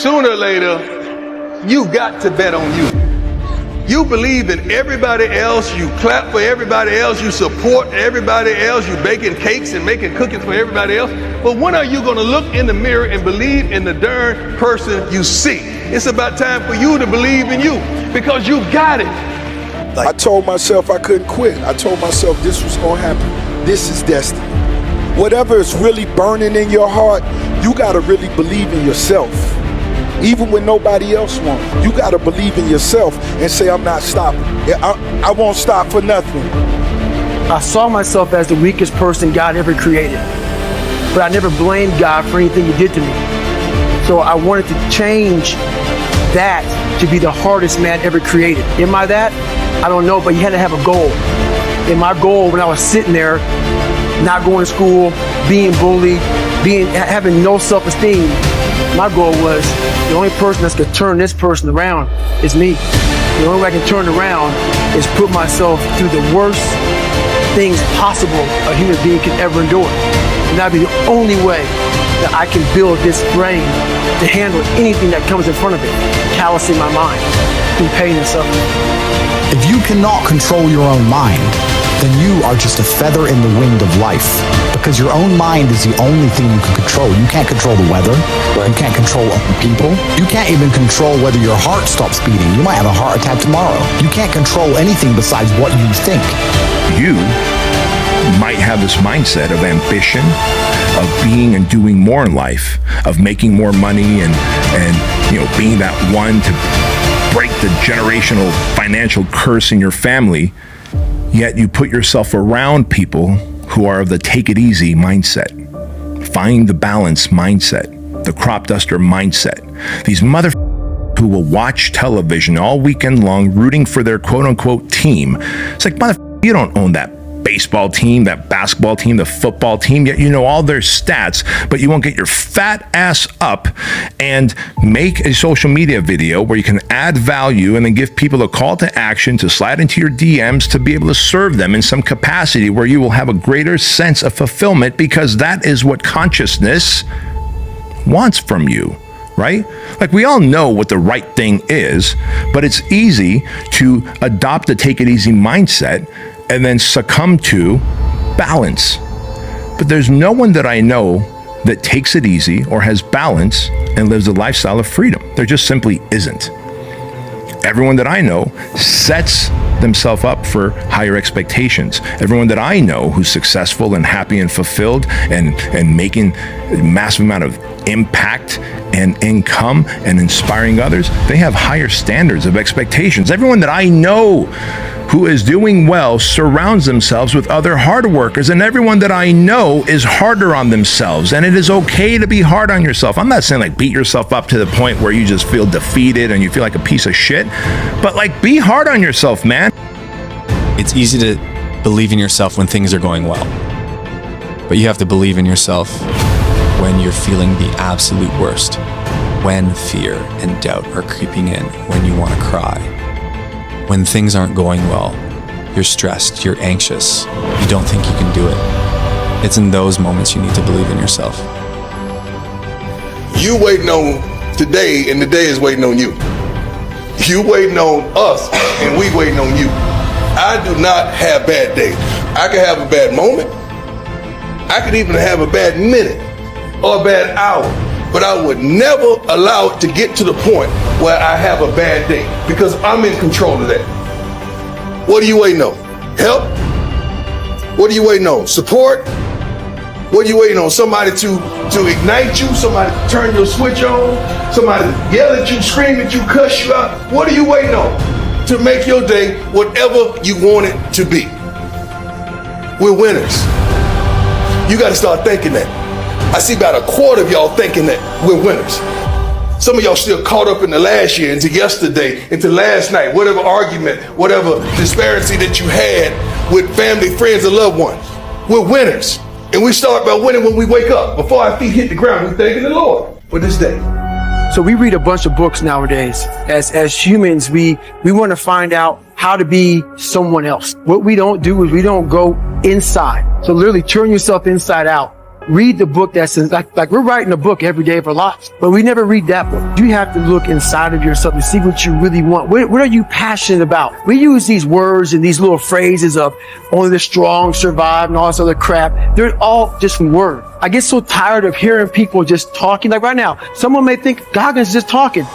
sooner or later, you got to bet on you. You believe in everybody else, you clap for everybody else, you support everybody else, you baking cakes and making cookies for everybody else. But when are you gonna look in the mirror and believe in the darn person you see? It's about time for you to believe in you, because you got it. I told myself I couldn't quit. I told myself this was gonna happen. This is destiny. Whatever is really burning in your heart, you gotta really believe in yourself. Even when nobody else won't. You gotta believe in yourself and say, I'm not stopping. I won't stop for nothing. I saw myself as the weakest person God ever created, but I never blamed God for anything he did to me. So I wanted to change that to be the hardest man ever created. Am I that? I don't know, but you had to have a goal. And my goal when I was sitting there, not going to school, being bullied, having no self-esteem, my goal was the only person that's gonna turn this person around is me. The only way I can turn it around is put myself through the worst things possible a human being can ever endure. And that'd be the only way that I can build this brain to handle anything that comes in front of it, callousing my mind through pain and suffering. If you cannot control your own mind, then you are just a feather in the wind of life, because your own mind is the only thing you can control. You can't control the weather. You can't control other people. You can't even control whether your heart stops beating. You might have a heart attack tomorrow. You can't control anything besides what you think. You might have this mindset of ambition, of being and doing more in life, of making more money and being that one to break the generational financial curse in your family. Yet you put yourself around people who are of the take it easy mindset, find the balance mindset, the crop duster mindset. These motherfuckers who will watch television all weekend long rooting for their quote unquote team. It's like, motherfucker, you don't own that baseball team, that basketball team, the football team, yet you know all their stats, but you won't get your fat ass up and make a social media video where you can add value and then give people a call to action to slide into your DMs to be able to serve them in some capacity where you will have a greater sense of fulfillment, because that is what consciousness wants from you. Right? Like, we all know what the right thing is, but it's easy to adopt a take it easy mindset and then succumb to balance. But there's no one that I know that takes it easy or has balance and lives a lifestyle of freedom. There just simply isn't. Everyone that I know sets themselves up for higher expectations. Everyone that I know who's successful and happy and fulfilled and making a massive amount of impact and income and inspiring others, they have higher standards of expectations. Everyone that I know who is doing well surrounds themselves with other hard workers, and everyone that I know is harder on themselves. And it is okay to be hard on yourself. I'm not saying like beat yourself up to the point where you just feel defeated and you feel like a piece of shit, but like be hard on yourself, man. It's easy to believe in yourself when things are going well, but you have to believe in yourself when you're feeling the absolute worst, when fear and doubt are creeping in, when you want to cry. When things aren't going well, you're stressed, you're anxious, you don't think you can do it. It's in those moments you need to believe in yourself. You waiting on today, and the day is waiting on you. You waiting on us, and we waiting on you. I do not have bad days. I can have a bad moment. I could even have a bad minute or a bad hour, but I would never allow it to get to the point where I have a bad day, because I'm in control of that. What are you waiting on? Help? What are you waiting on? Support? What are you waiting on? Somebody to ignite you? Somebody to turn your switch on? Somebody to yell at you, scream at you, cuss you out? What are you waiting on to make your day whatever you want it to be? We're winners. You got to start thinking that. I see about a quarter of y'all thinking that we're winners. Some of y'all still caught up in the last year, into yesterday, into last night, whatever argument, whatever disparity that you had with family, friends, or loved ones. We're winners. And we start by winning when we wake up. Before our feet hit the ground, we're thanking the Lord for this day. So we read a bunch of books nowadays. As humans, we want to find out how to be someone else. What we don't do is we don't go inside. So literally turn yourself inside out read the book that's like we're writing a book every day of our lives, but we never read that book. You have to look inside of yourself to see what you really want. What are you passionate about? We use these words and these little phrases of only the strong survive and all this other crap. They're all just words. I get so tired of hearing people just talking. Like right now, someone may think Goggins is just talking.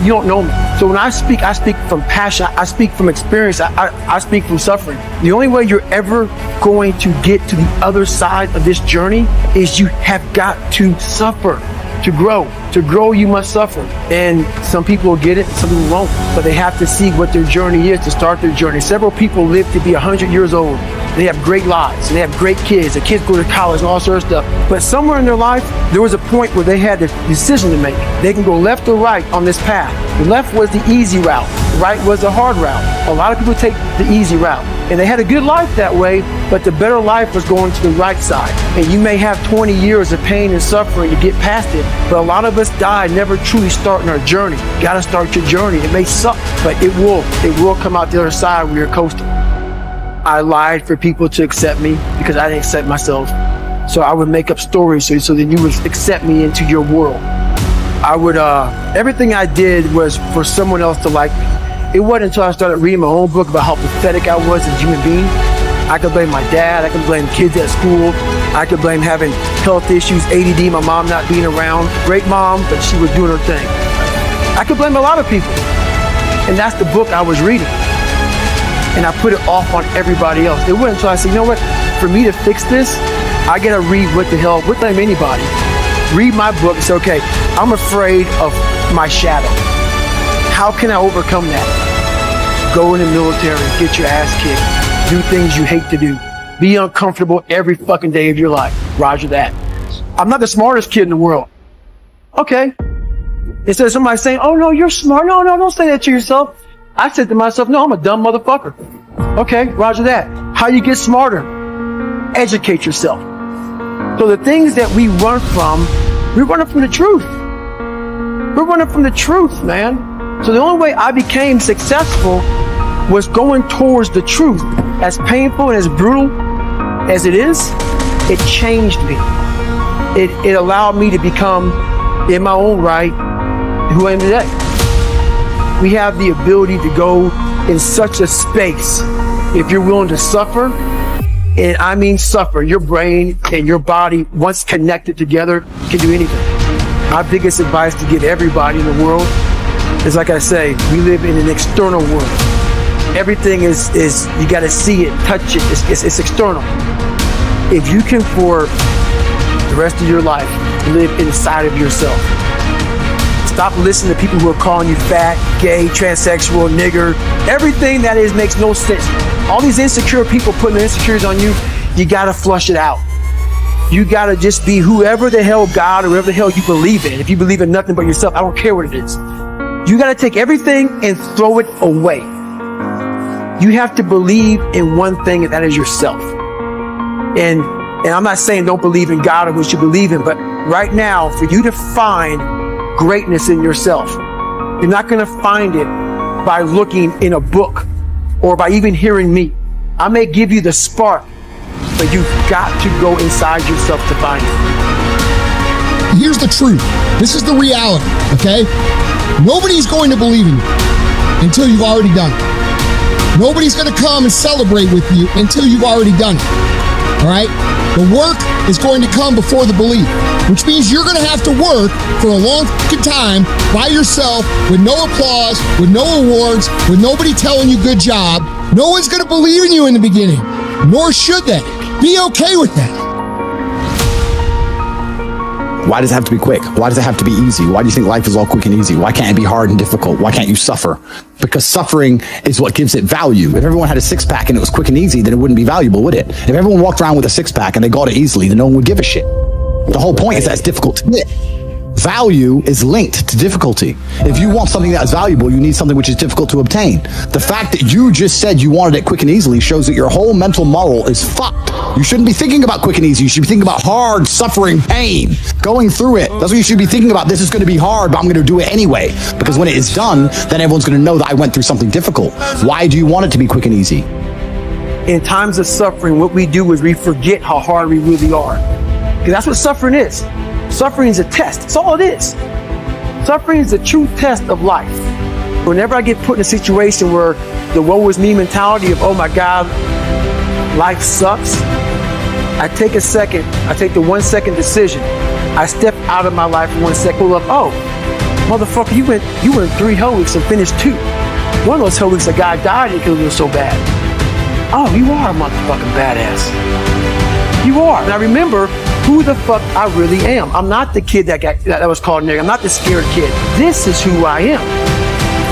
You don't know me. So when I speak from passion. I speak from experience. I speak from suffering. The only way you're ever going to get to the other side of this journey is you have got to suffer to grow. To grow, you must suffer. And some people will get it, some people won't. But they have to see what their journey is to start their journey. Several people live to be 100 years old. They have great lives, and they have great kids. The kids go to college and all sorts of stuff. But somewhere in their life, there was a point where they had a decision to make. They can go left or right on this path. The left was the easy route. The right was the hard route. A lot of people take the easy route. And they had a good life that way, but the better life was going to the right side. And you may have 20 years of pain and suffering to get past it, but a lot of us die never truly starting our journey. You gotta start your journey. It may suck, but it will come out the other side where you're coasting. I lied for people to accept me because I didn't accept myself. So I would make up stories so that you would accept me into your world. I would, everything I did was for someone else to like me. It wasn't until I started reading my own book about how pathetic I was as a human being. I could blame my dad, I could blame kids at school, I could blame having health issues, ADD, my mom not being around. Great mom, but she was doing her thing. I could blame a lot of people. And that's the book I was reading. And I put it off on everybody else. It wasn't until I said, you know what, for me to fix this, I gotta read what the hell, what blame anybody. Read my book and say, okay, I'm afraid of my shadow. How can I overcome that? Go in the military, get your ass kicked, do things you hate to do, be uncomfortable every fucking day of your life. Roger that. I'm not the smartest kid in the world. Okay. Instead of somebody saying, oh no, you're smart. No, don't say that to yourself. I said to myself, no, I'm a dumb motherfucker. Okay, roger that. How you get smarter? Educate yourself. So the things that we run from, we're running from the truth. We're running from the truth, man. So the only way I became successful was going towards the truth. As painful and as brutal as it is, it changed me. It allowed me to become, in my own right, who I am today. We have the ability to go in such a space if you're willing to suffer, and I mean suffer. Your brain and your body, once connected together, can do anything. My biggest advice to give everybody in the world is, like I say, we live in an external world. Everything is you got to see it, touch it. It's external. If you can, for the rest of your life, live inside of yourself. Stop listening to people who are calling you fat, gay, transsexual, nigger. Everything that is makes no sense. All these insecure people putting their insecurities on you, you gotta flush it out. You gotta just be whoever the hell God or whoever the hell you believe in. If you believe in nothing but yourself, I don't care what it is. You gotta take everything and throw it away. You have to believe in one thing, and that is yourself. And I'm not saying don't believe in God or what you believe in, but right now, for you to find greatness in yourself, you're not going to find it by looking in a book or by even hearing me. I may give you the spark, but you've got to go inside yourself to find it. Here's the truth. This is the reality, okay? Nobody's going to believe in you until you've already done it. Nobody's going to come and celebrate with you until you've already done it. All right? The work is going to come before the belief, which means you're going to have to work for a long time by yourself with no applause, with no awards, with nobody telling you good job. No one's going to believe in you in the beginning, nor should they. Be okay with that. Why does it have to be quick? Why does it have to be easy? Why do you think life is all quick and easy? Why can't it be hard and difficult? Why can't you suffer? Because suffering is what gives it value. If everyone had a six-pack and it was quick and easy, then it wouldn't be valuable, would it? If everyone walked around with a six-pack and they got it easily, then no one would give a shit. The whole point is that it's difficult to get. Value is linked to difficulty. If you want something that is valuable, you need something which is difficult to obtain. The fact that you just said you wanted it quick and easily shows that your whole mental model is fucked. You shouldn't be thinking about quick and easy. You should be thinking about hard, suffering, pain, going through it. That's what you should be thinking about. This is going to be hard, but I'm going to do it anyway. Because when it is done, then everyone's going to know that I went through something difficult. Why do you want it to be quick and easy? In times of suffering, what we do is we forget how hard we really are. Because that's what suffering is. Suffering is a test. That's all it is. Suffering is the true test of life. Whenever I get put in a situation where the woe is me mentality of, oh my God, life sucks, I take a second, I take the 1 second decision. I step out of my life for 1 second, pull up, oh, motherfucker, you went 3 hell weeks and finished 2. One of those hell weeks a guy died because it was so bad. Oh, you are a motherfucking badass. You are. And I remember who the fuck I really am. I'm not the kid that was called nigga. I'm not the scared kid. This is who I am.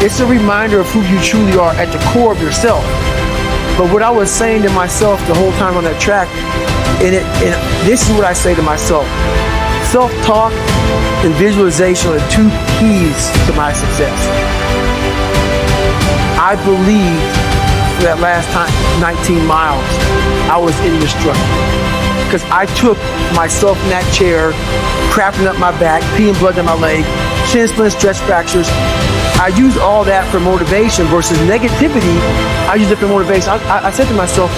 It's a reminder of who you truly are at the core of yourself. But what I was saying to myself the whole time on that track, and this is what I say to myself. Self-talk and visualization are 2 keys to my success. I believed for that last time, 19 miles, I was indestructible. Because I took myself in that chair, crapping up my back, peeing blood down my leg, shin splints, stress fractures. I used all that for motivation versus negativity. I used it for motivation. I said to myself,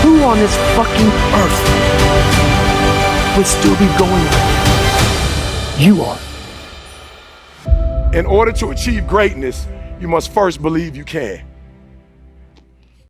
who on this fucking earth would still be going there? You are. In order to achieve greatness, you must first believe you can.